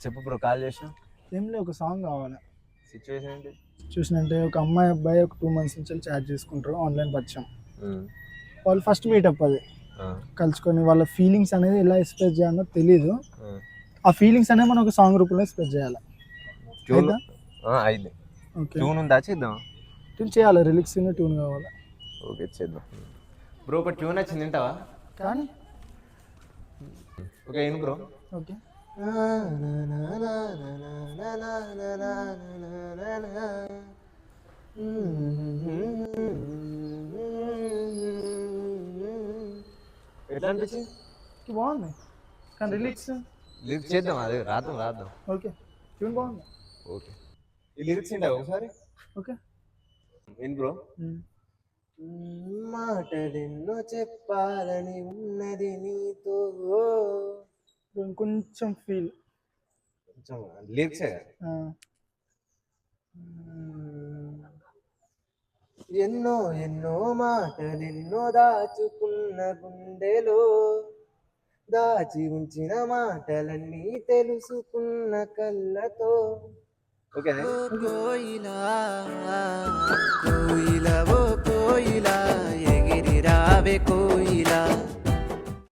చెప్పు bro, call చేసిన. ఏం లేదు, ఒక సాంగ్ కావాలి. సిచ్యువేషన్ ఏంటి? చూసినంటే ఒక అమ్మాయి అబ్బాయి ఒక 2 months నుంచి చాట్ చేసుకుంటారు, ఆన్లైన్ పరిచయం. వాళ్ళు ఫస్ట్ మీటప్ అది కలుసుకొని వాళ్ళ ఫీలింగ్స్ అనేది ఎలా ఎక్స్ప్రెస్ చేయాలో తెలీదు. ఆ ఫీలింగ్స్ అనేది మనం ఒక సాంగ్ రూపంలో ఎక్స్ప్రెస్ చేయాలి. అయితే ట్యూన్ ఉందా? చేద్దాం. ట్యూన్ చేయాలి, రిలిక్స్ ట్యూన్ కావాలి. ఓకే చేద్దాం బ్రో. ఒక ట్యూన్ వచ్చింది, వింటావా? కానీ ఓకే ఏం బ్రో? ఓకే. ఎట్లా అనిపించింది? బాగుంది, కానీ లిరిక్స్ చేద్దాం, అది రాద్దాం. ఓకే, ట్యూన్ బాగుంది. ఓకే, ఈ లిరిక్స్ ఏంటావు ఒకసారి? ఓకే ఏం బ్రో? మాటలెన్నో చెప్పాలని ఉన్నది నీతో. కొంచెం ఫీల్, కొంచెం లిరిక్సే. ఎన్నో ఎన్నో మాటలెన్నో దాచుకున్న గుండెలో, దాచి ఉంచిన మాటలన్నీ తెలుసుకున్న కళ్ళతో. ఓకే.